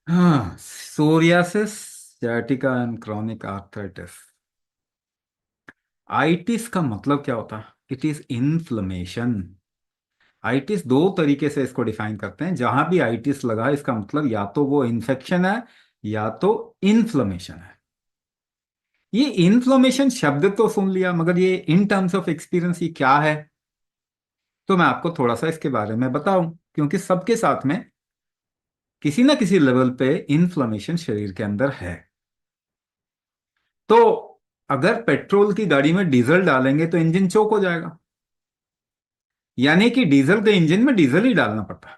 हाँ, psoriasis, sciatica and chronic arthritis. Itis का मतलब क्या होता है? It is inflammation. आइटिस दो तरीके से इसको डिफाइन करते हैं। जहां भी आइटिस लगा है, इसका मतलब या तो वो इन्फेक्शन है या तो इन्फ्लेमेशन है। ये इन्फ्लेमेशन शब्द तो सुन लिया, मगर ये इन टर्म्स ऑफ एक्सपीरियंस ये क्या है? तो मैं आपको थोड़ा सा इसके बारे में बताऊं, क्योंकि सबके साथ में किसी ना किसी लेवल पे इन्फ्लेमेशन शरीर के अंदर है। तो अगर पेट्रोल की गाड़ी में डीजल डालेंगे तो इंजन चोक हो जाएगा। यानी कि डीजल के इंजन में डीजल ही डालना पड़ता है।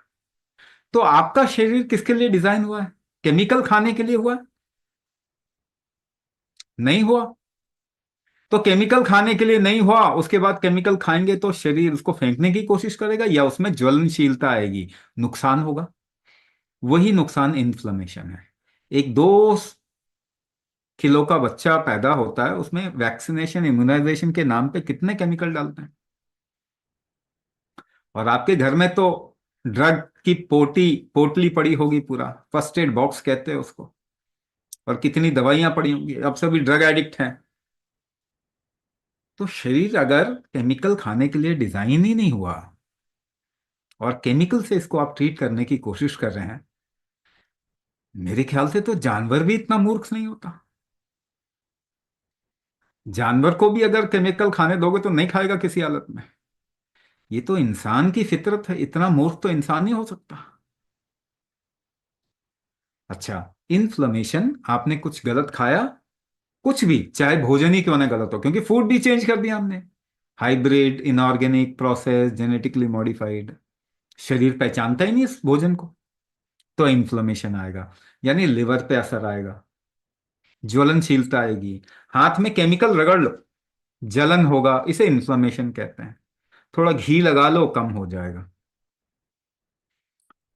तो आपका शरीर किसके लिए डिजाइन हुआ है? केमिकल खाने के लिए हुआ है? नहीं हुआ। तो केमिकल खाने के लिए नहीं हुआ, उसके बाद केमिकल खाएंगे तो शरीर उसको फेंकने की कोशिश करेगा या उसमें ज्वलनशीलता आएगी, नुकसान होगा। वही नुकसान इन्फ्लेमेशन है। एक 2 किलो का बच्चा पैदा होता है, उसमें वैक्सीनेशन इम्यूनाइजेशन के नाम पे कितने केमिकल डालते हैं। और आपके घर में तो ड्रग की पोटली पड़ी होगी, पूरा फर्स्ट एड बॉक्स कहते हैं उसको। और कितनी दवाइयां पड़ी होंगी, अब सभी ड्रग एडिक्ट हैं। तो शरीर अगर केमिकल खाने के लिए डिजाइन ही नहीं हुआ और केमिकल से इसको आप ट्रीट करने की कोशिश कर रहे हैं, मेरे ख्याल से तो जानवर भी इतना मूर्ख नहीं होता। जानवर को भी अगर केमिकल खाने दोगे तो नहीं खाएगा किसी हालत में। ये तो इंसान की फितरत है, इतना मूर्ख तो इंसान नहीं हो सकता। अच्छा, इन्फ्लेमेशन, आपने कुछ गलत खाया, कुछ भी, चाहे भोजन ही क्यों ना गलत हो, क्योंकि फूड भी चेंज कर दिया हमने। Hybrid, inorganic, process, genetically modified. शरीर पहचानता ही नहीं इस भोजन को। तो इन्फ्लेमेशन आएगा, यानी लिवर पे असर आएगा, ज्वलनशीलता आएगी। हाथ में केमिकल रगड़ लो, जलन होगा, इसे इन्फ्लेमेशन कहते हैं। थोड़ा घी लगा लो, कम हो जाएगा।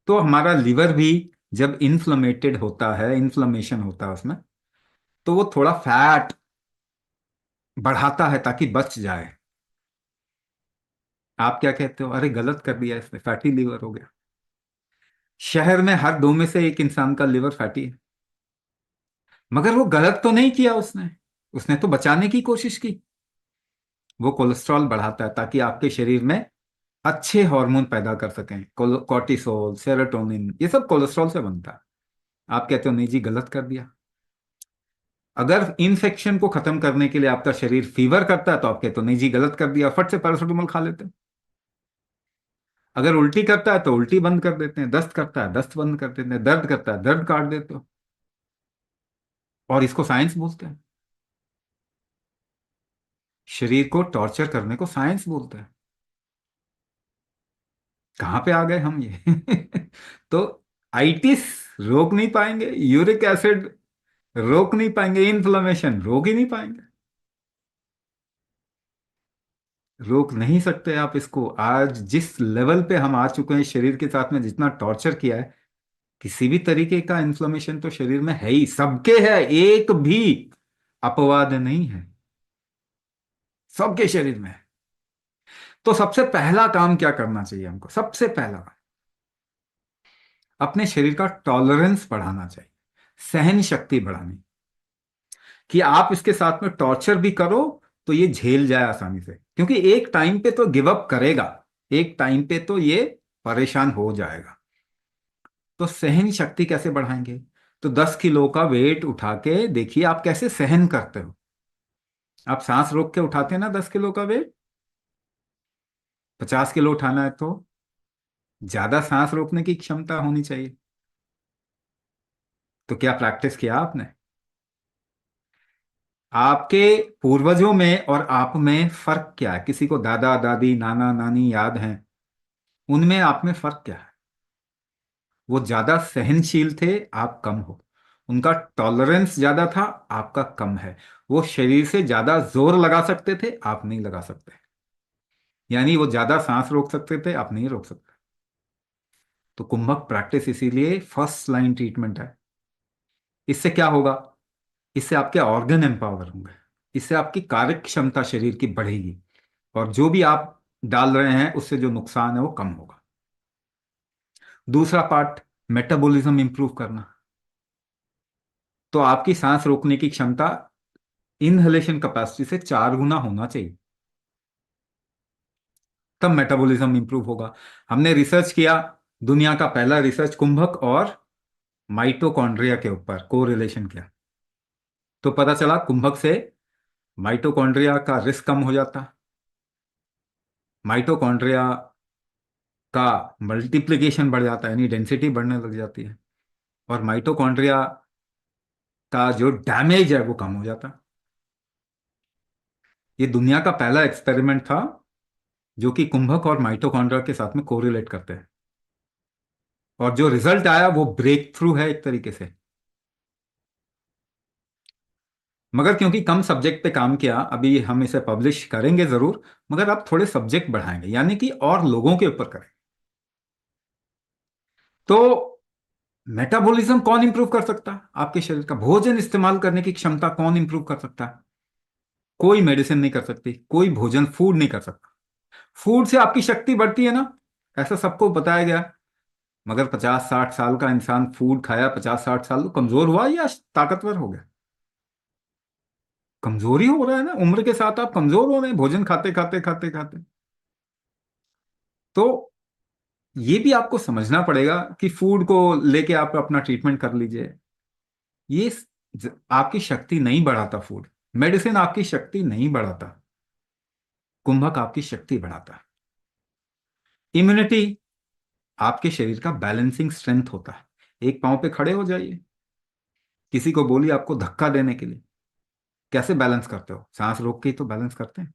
तो हमारा लिवर भी जब इन्फ्लेमेटेड होता है, इन्फ्लेमेशन होता है उसमें, तो वो थोड़ा फैट बढ़ाता है ताकि बच जाए। आप क्या कहते हो? अरे गलत कर दिया, इसने फैटी लिवर हो गया। शहर में हर 2 में से 1 इंसान का लिवर फैटी है। मगर वो गलत तो नहीं किया उसने। उसने तो बचाने की कोशिश की। वो कोलेस्ट्रॉल बढ़ाता है ताकि आपके शरीर में अच्छे हार्मोन पैदा कर सकें। कॉर्टिसोल, सेरोटोनिन, ये सब कोलेस्ट्रॉल से बनता है। आप कहते हो नहीं जी, गलत कर दिया। अगर इन्फेक्शन को खत्म करने के लिए आपका शरीर फीवर करता है तो आप कहते हो नहीं जी, गलत कर दिया, फट से पैरासीटामोल खा लेते हैं। अगर उल्टी करता है तो उल्टी बंद कर देते हैं, दस्त करता है दस्त बंद कर देते हैं, दर्द करता है दर्द काट देते हो। और इसको साइंस बोलते हैं। शरीर को टॉर्चर करने को साइंस बोलते हैं। कहाँ पे आ गए हम ये? तो आइटिस रोक नहीं पाएंगे, यूरिक एसिड रोक नहीं पाएंगे, इन्फ्लेमेशन रोक ही नहीं पाएंगे। रोक नहीं सकते आप इसको। आज जिस लेवल पे हम आ चुके हैं, शरीर के साथ में जितना टॉर्चर किया है, किसी भी तरीके का इन्फ्लेमेशन तो शरीर में है ही, सबके है, एक भी अपवाद नहीं है, सबके शरीर में है। तो सबसे पहला काम क्या करना चाहिए हमको? सबसे पहला, अपने शरीर का टॉलरेंस बढ़ाना चाहिए, सहन शक्ति बढ़ानी, कि आप इसके साथ में टॉर्चर भी करो तो ये झेल जाए आसानी से, क्योंकि एक टाइम पे तो गिव अप करेगा, एक टाइम पे तो ये परेशान हो जाएगा। तो सहन शक्ति कैसे बढ़ाएंगे? तो 10 किलो का वेट उठा के देखिए आप कैसे सहन करते हो। आप सांस रोक के उठाते हैं ना 10 किलो का वेट। 50 किलो उठाना है तो ज्यादा सांस रोकने की क्षमता होनी चाहिए। तो क्या प्रैक्टिस किया आपने? आपके पूर्वजों में और आप में फर्क क्या है? किसी को दादा दादी नाना नानी याद हैं? उनमें आप में फर्क क्या है? वो ज्यादा सहनशील थे, आप कम हो। उनका टॉलरेंस ज्यादा था, आपका कम है। वो शरीर से ज्यादा जोर लगा सकते थे, आप नहीं लगा सकते। यानी वो ज्यादा सांस रोक सकते थे, आप नहीं रोक सकते। तो कुंभक प्रैक्टिस इसीलिए फर्स्ट लाइन ट्रीटमेंट है। इससे क्या होगा? इससे आपके ऑर्गन एम्पावर होंगे, इससे आपकी कार्य क्षमता शरीर की बढ़ेगी, और जो भी आप डाल रहे हैं उससे जो नुकसान है वो कम होगा। दूसरा पार्ट, मेटाबॉलिज्म इंप्रूव करना। तो आपकी सांस रोकने की क्षमता इनहेलेशन कैपेसिटी से 4 गुना होना चाहिए, तब मेटाबॉलिज्म इंप्रूव होगा। हमने रिसर्च किया, दुनिया का पहला रिसर्च कुंभक और माइटोकॉन्ड्रिया के ऊपर कोरिलेशन किया, तो पता चला कुंभक से माइटोकॉन्ड्रिया का रिस्क कम हो जाता, माइटोकॉन्ड्रिया का मल्टीप्लिकेशन बढ़ जाता है, यानी डेंसिटी बढ़ने लग जाती है, और माइटोकॉन्ड्रिया का जो डैमेज है वो कम हो जाता। ये दुनिया का पहला एक्सपेरिमेंट था जो कि कुंभक और माइटोकॉन्ड्रिया के साथ में कोरिलेट करते हैं, और जो रिजल्ट आया वो ब्रेक थ्रू है एक तरीके से। मगर क्योंकि कम सब्जेक्ट पे काम किया, अभी हम इसे पब्लिश करेंगे जरूर, मगर अब थोड़े सब्जेक्ट बढ़ाएंगे, यानी कि और लोगों के ऊपर करें। तो मेटाबॉलिज्म कौन इंप्रूव कर सकता है आपके शरीर का? भोजन इस्तेमाल करने की क्षमता कौन इंप्रूव कर सकता है? कोई मेडिसिन नहीं कर सकती, कोई भोजन फूड नहीं कर सकता। फूड से आपकी शक्ति बढ़ती है ना, ऐसा सबको बताया गया। मगर 50-60 साल का इंसान फूड खाया, 50-60 साल तो कमजोर हुआ या ताकतवर हो गया? कमजोरी हो रहा है ना, उम्र के साथ आप कमजोर हो रहे हैं, भोजन खाते खाते खाते खाते। तो ये भी आपको समझना पड़ेगा कि फूड को लेके आप अपना ट्रीटमेंट कर लीजिए। ये आपकी शक्ति नहीं बढ़ाता फूड, मेडिसिन आपकी शक्ति नहीं बढ़ाता, कुंभक आपकी शक्ति बढ़ाता है। इम्यूनिटी आपके शरीर का बैलेंसिंग स्ट्रेंथ होता है। एक पांव पे खड़े हो जाइए, किसी को बोलिए आपको धक्का देने के लिए, कैसे बैलेंस करते हो? सांस रोक के ही तो बैलेंस करते हैं।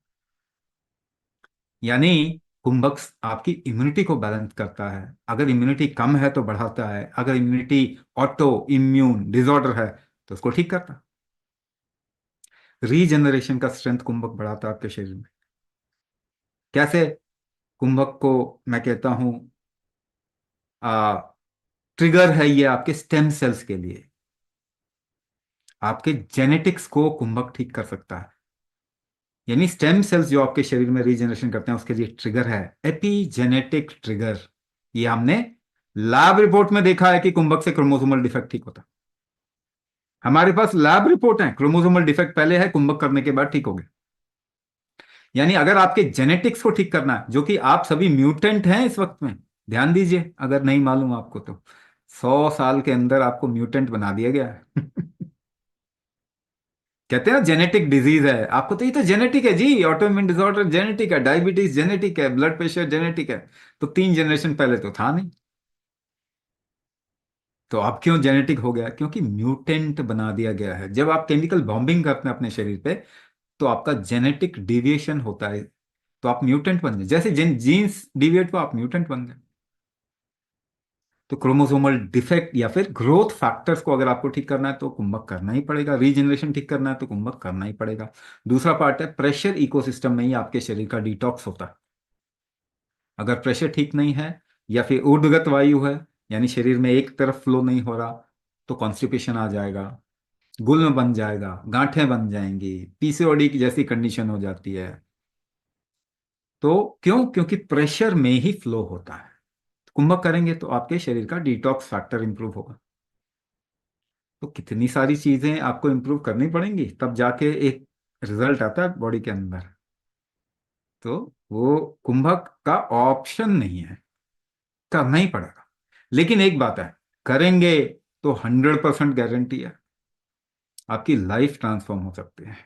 यानी कुंभक आपकी इम्यूनिटी को बैलेंस करता है, अगर इम्यूनिटी कम है तो बढ़ाता है, अगर इम्यूनिटी ऑटो इम्यून डिसऑर्डर है तो उसको ठीक करता है। रीजनरेशन का स्ट्रेंथ कुंभक बढ़ाता है आपके शरीर में। कैसे? कुंभक को मैं कहता हूं ट्रिगर है ये आपके स्टेम सेल्स के लिए, आपके जेनेटिक्स को कुंभक ठीक कर सकता है। यानी स्टेम सेल्स जो आपके शरीर में रीजनरेशन करते हैं उसके लिए ट्रिगर है, एपीजेनेटिक ट्रिगर। ये हमने लैब रिपोर्ट में देखा है कि कुंभक से क्रोमोसोमल डिफेक्ट ठीक होता है। हमारे पास लैब रिपोर्ट है, क्रोमोसोमल डिफेक्ट पहले है, कुंभक करने के बाद ठीक हो गया। यानी अगर आपके जेनेटिक्स को ठीक करना है, जो कि आप सभी म्यूटेंट हैं इस वक्त में, ध्यान दीजिए अगर नहीं मालूम आपको तो, 100 साल के अंदर आपको म्यूटेंट बना दिया गया है। कहते हैं जेनेटिक डिजीज है, आपको तो ये तो जेनेटिक है जी, ऑटोइम्यून डिसऑर्डर जेनेटिक है, डायबिटीज जेनेटिक है, ब्लड प्रेशर जेनेटिक है। तो 3 जनरेशन पहले तो था नहीं। तो अब क्यों जेनेटिक हो गया? क्योंकि म्यूटेंट बना दिया गया है। जब आप केमिकल बॉम्बिंग करते हैं अपने शरीर पे, तो आपका जेनेटिक डिविएशन होता है, तो आप म्यूटेंट बन गए। जैसे जीन्स डिविएट हुआ, आप म्यूटेंट बन गए। तो क्रोमोसोमल डिफेक्ट या फिर ग्रोथ फैक्टर्स को अगर आपको ठीक करना है तो कुंभक करना ही पड़ेगा, रीजनरेशन ठीक करना है तो कुंभक करना ही पड़ेगा। दूसरा पार्ट है प्रेशर इकोसिस्टम में ही आपके शरीर का डिटॉक्स होता है। अगर प्रेशर ठीक नहीं है या फिर ऊर्ध्वगत वायु है, यानी शरीर में एक तरफ फ्लो नहीं हो रहा, तो कॉन्स्टिपेशन आ जाएगा, गुल्म बन जाएगा, गांठें बन जाएंगी, पीसीओडी की जैसी कंडीशन हो जाती है। तो क्यों? क्योंकि प्रेशर में ही फ्लो होता है। कुंभक करेंगे तो आपके शरीर का डिटॉक्स फैक्टर इंप्रूव होगा। तो कितनी सारी चीजें आपको इंप्रूव करनी पड़ेंगी, तब जाके एक रिजल्ट आता है बॉडी के अंदर। तो वो कुंभक का ऑप्शन नहीं है, करना ही पड़ेगा। लेकिन एक बात है, करेंगे तो 100% गारंटी है, आपकी लाइफ ट्रांसफॉर्म हो सकती है।